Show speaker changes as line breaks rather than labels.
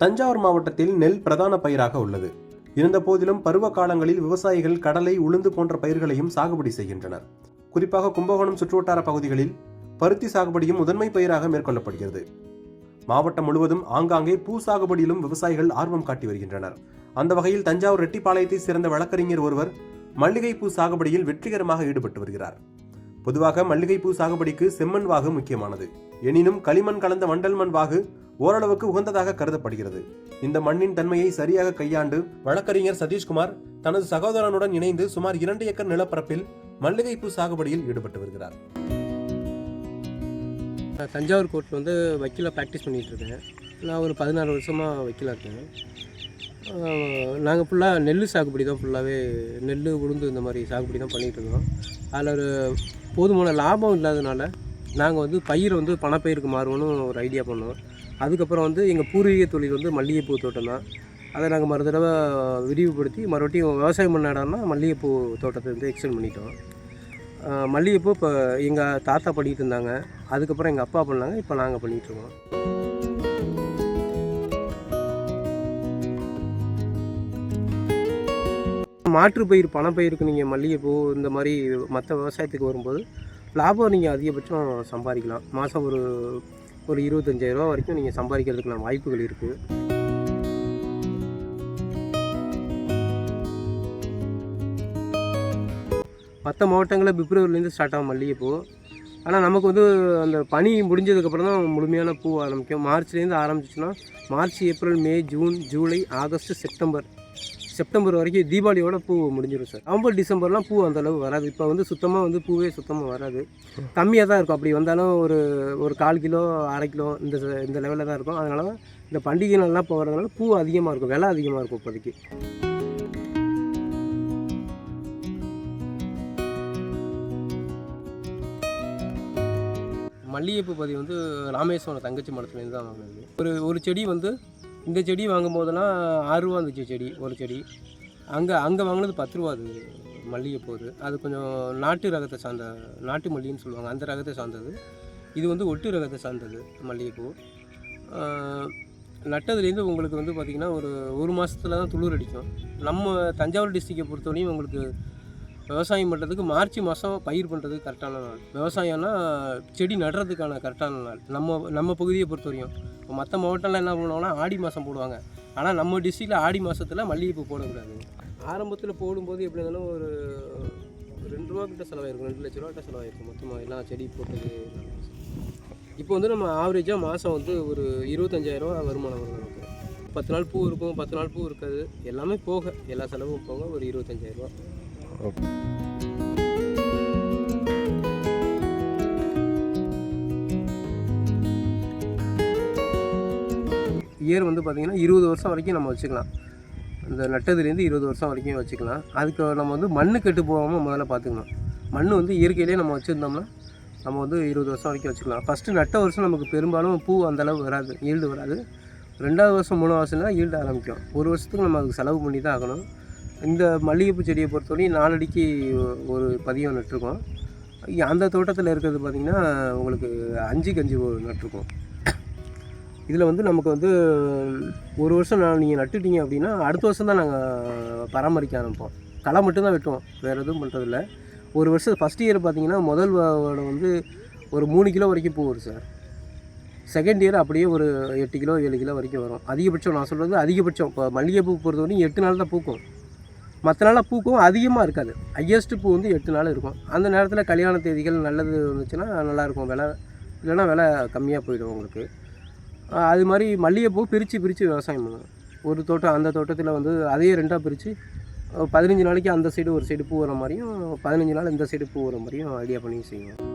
தஞ்சாவூர் மாவட்டத்தில் நெல் பிரதான பயிராக உள்ளது. இருந்த போதிலும் பருவ காலங்களில் விவசாயிகள் கடலை, உளுந்து போன்ற பயிர்களையும் சாகுபடி செய்கின்றனர். குறிப்பாக கும்பகோணம் சுற்றுவட்டார பகுதிகளில் பருத்தி சாகுபடியும் முதன்மை பயிராக மேற்கொள்ளப்படுகிறது. மாவட்டம் முழுவதும் ஆங்காங்கே பூ சாகுபடியிலும் விவசாயிகள் ஆர்வம் காட்டி வருகின்றனர். அந்த வகையில் தஞ்சாவூர் ரெட்டிப்பாளையத்தை சேர்ந்த வழக்கறிஞர் ஒருவர் மல்லிகைப்பூ சாகுபடியில் வெற்றிகரமாக ஈடுபட்டு வருகிறார். பொதுவாக மல்லிகைப்பூ சாகுபடிக்கு செம்மண் வாகு முக்கியமானது. எனினும் களிமண் கலந்த வண்டல் மண் வாகு ஓரளவுக்கு உகந்ததாக கருதப்படுகிறது. இந்த மண்ணின் தன்மையை சரியாக கையாண்டு வழக்கறிஞர் சதீஷ்குமார் தனது சகோதரனுடன் இணைந்து சுமார் 2 ஏக்கர் நிலப்பரப்பில் மல்லிகைப்பூ சாகுபடியில் ஈடுபட்டு வருகிறார்.
தஞ்சாவூர் கோர்ட்டில் வந்து வக்கீலாக ப்ராக்டிஸ் பண்ணிகிட்ருக்கேன். நான் ஒரு 16 வருஷமாக வக்கீலாக இருக்கேன். நாங்கள் ஃபுல்லாக நெல் சாகுபடி தான், ஃபுல்லாகவே நெல், உளுந்து இந்த மாதிரி சாகுபடி தான் பண்ணிகிட்ருக்கோம். அதில் ஒரு போதுமான லாபம் இல்லாதனால நாங்கள் வந்து பயிரை வந்து பணப்பயிருக்கு மாறுவோன்னு ஒரு ஐடியா பண்ணோம். அதுக்கப்புறம் வந்து எங்கள் பூர்வீக தொழில் வந்து மல்லிகைப்பூ தோட்டம் தான். அதை நாங்கள் மறு தடவை விரிவுபடுத்தி மறுபடியும் விவசாயம் பண்ண இடம்னா மல்லிகைப்பூ தோட்டத்தை வந்து எக்ஸ்டெண்ட் பண்ணிட்டோம். மல்லிகைப்பூ இப்போ எங்கள் தாத்தா பண்ணிகிட்டு இருந்தாங்க, அதுக்கப்புறம் எங்கள் அப்பா பண்ணாங்க, இப்போ நாங்கள் பண்ணிகிட்ருக்கோம். மாற்றுப்பயிர், பணப்பயிருக்கு நீங்கள் மல்லிகைப்பூ இந்த மாதிரி மற்ற விவசாயத்துக்கு வரும்போது லாபம் நீங்கள் அதிகபட்சம் சம்பாதிக்கலாம். மாதம் ஒரு 25,000 வரைக்கும் நீங்கள் சம்பாதிக்கிறதுக்கான வாய்ப்புகள் இருக்குது. மற்ற மாவட்டங்களில் பிப்ரவரிலேருந்து ஸ்டார்ட் ஆகும் மல்லிகைப்பூ. ஆனால் நமக்கு வந்து அந்த பனி முடிஞ்சதுக்கப்புறம் தான் முழுமையான பூ ஆரம்பிக்கும். மார்ச்லேருந்து ஆரம்பிச்சிச்சுன்னா மார்ச், ஏப்ரல், மே, ஜூன், ஜூலை, ஆகஸ்ட், செப்டம்பர் வரைக்கும் தீபாவளியோட பூ முடிஞ்சிடும் சார். நவம்பர், டிசம்பர்லாம் பூ அந்தளவு வராது. இப்போ வந்து பூவே சுத்தமாக வராது, கம்மியாக தான் இருக்கும். அப்படி வந்தாலும் ஒரு 1/4 கிலோ, 1/2 கிலோ இந்த லெவலில் தான் இருக்கும். அதனால தான் இந்த பண்டிகை நாள்லாம் போகிறதுனால பூ அதிகமாக இருக்கும், விலை அதிகமாக இருக்கும் இப்போதைக்கு. மல்லிகைப்பூ பதிவு வந்து ராமேஸ்வரம் தங்கச்சி மரத்துலேருந்து தான் வாங்கினது. ஒரு செடி வந்து இந்த செடி வாங்கும் போதெல்லாம் 6 ரூபா இருந்துச்சு செடி, ஒரு செடி. அங்கே வாங்கினது 10 ரூபா அது மல்லிகைப்பூ. அது கொஞ்சம் நாட்டு ரகத்தை சார்ந்த, நாட்டு மல்லின்னு சொல்லுவாங்க, அந்த ரகத்தை சார்ந்தது. இது வந்து ஒட்டு ரகத்தை சார்ந்தது மல்லிகைப்பூ. நட்டதுலேருந்து உங்களுக்கு வந்து பார்த்திங்கன்னா ஒரு மாதத்துல தான் துளிர் அடிக்கும். நம்ம தஞ்சாவூர் டிஸ்ட்ரிக்டை பொறுத்தவரையும் உங்களுக்கு விவசாயம் பண்ணுறதுக்கு மார்ச் மாதம் பயிர் பண்ணுறதுக்கு கரெக்டான நாள். விவசாயம்னா செடி நடுறதுக்கான கரெக்டான நாள் நம்ம பகுதியை பொறுத்தவரையும். இப்போ மற்ற மாவட்டம்லாம் என்ன பண்ணுவாங்கன்னா ஆடி மாதம் போடுவாங்க. ஆனால் நம்ம டிஸ்ட்ரிக்டில் ஆடி மாதத்தில் மல்லிகைப்பூ போடக்கூடாது. ஆரம்பத்தில் போடும்போது எப்படி இருந்தாலும் ஒரு 2 ரூபா கிட்ட செலவாயிருக்கும், 2 லட்ச ரூபா கிட்ட செலவாயிருக்கும் மொத்தமாக எல்லாம் செடி போட்டது. இப்போ வந்து நம்ம ஆவரேஜாக மாதம் வந்து ஒரு 25,000 வருமானம் வரும் நமக்கு. 10 நாள் பூ இருக்கும், 10 நாள் பூ இருக்காது, எல்லாமே போக, எல்லா செலவும் போக ஒரு 25,000. இயர் வந்து பார்த்திங்கன்னா 20 வருஷம் வரைக்கும் நம்ம வச்சுக்கலாம். இந்த நட்டதுலேருந்து 20 வருஷம் வரைக்கும் வச்சுக்கலாம். அதுக்கு நம்ம வந்து மண் கெட்டு போகாமல் முதல்ல பார்த்துக்கணும். மண் வந்து இயற்கையிலே நம்ம வச்சுருந்தோம்னா நம்ம வந்து 20 வருஷம் வரைக்கும் வச்சுக்கலாம். ஃபஸ்ட்டு நட்ட வருஷம் நமக்கு பெரும்பாலும் பூ அந்தளவு வராது, ஈல்டு வராது. 2வது வருஷம் 3வது வருஷம் தான் ஈல்டு ஆரம்பிக்கும். ஒரு வருஷத்துக்கு நம்ம அதுக்கு செலவு பண்ணி தான் ஆகணும். இந்த மல்லிகைப்பூ செடியை பொறுத்தவரையும் 4 அடிக்கு ஒரு பதியம் நட்டுருக்கோம். அந்த தோட்டத்தில் இருக்கிறது பார்த்திங்கன்னா உங்களுக்கு 5க்கு 5 நட்டுருக்கோம். இதில் வந்து நமக்கு வந்து ஒரு வருஷம் நீங்கள் நட்டுட்டீங்க அப்படின்னா அடுத்த வருஷம் தான் நாங்கள் பராமரிக்க ஆரம்பிப்போம். களை மட்டும்தான் வெட்டுவோம், வேறு எதுவும் பண்ணுறதில்ல. ஒரு வருஷம் ஃபஸ்ட் இயர் பார்த்திங்கன்னா முதல் வருடம் வந்து ஒரு 3 கிலோ வரைக்கும் பூ வரும் சார். செகண்ட் இயர் அப்படியே ஒரு 8 கிலோ 7 கிலோ வரைக்கும் வரும். அதிகபட்சம் நான் சொல்கிறது அதிகபட்சம். இப்போ மல்லிகைப்பூ பொறுத்தவரைக்கும் 8 நாள் தான் பூக்கும். மற்ற நாளாக பூக்கும் அதிகமாக இருக்காது. ஹையஸ்ட்டு பூ வந்து 8 நாள் இருக்கும். அந்த நேரத்தில் கல்யாண தேதிகள் நல்லது இருந்துச்சுன்னா நல்லாயிருக்கும் விலை, இல்லைன்னா விலை கம்மியாக போயிடும் உங்களுக்கு. அது மாதிரி மல்லிகைப்பூ பிரித்து விவசாயம் பண்ணுவோம். ஒரு தோட்டம், அந்த தோட்டத்தில் வந்து அதையே 2ஆக பிரித்து 15 நாளைக்கு அந்த சைடு ஒரு சைடு பூ வர மாதிரியும், 15 நாள் இந்த சைடு பூ வர மாதிரியும் ஐடியா பண்ணி செய்வோம்.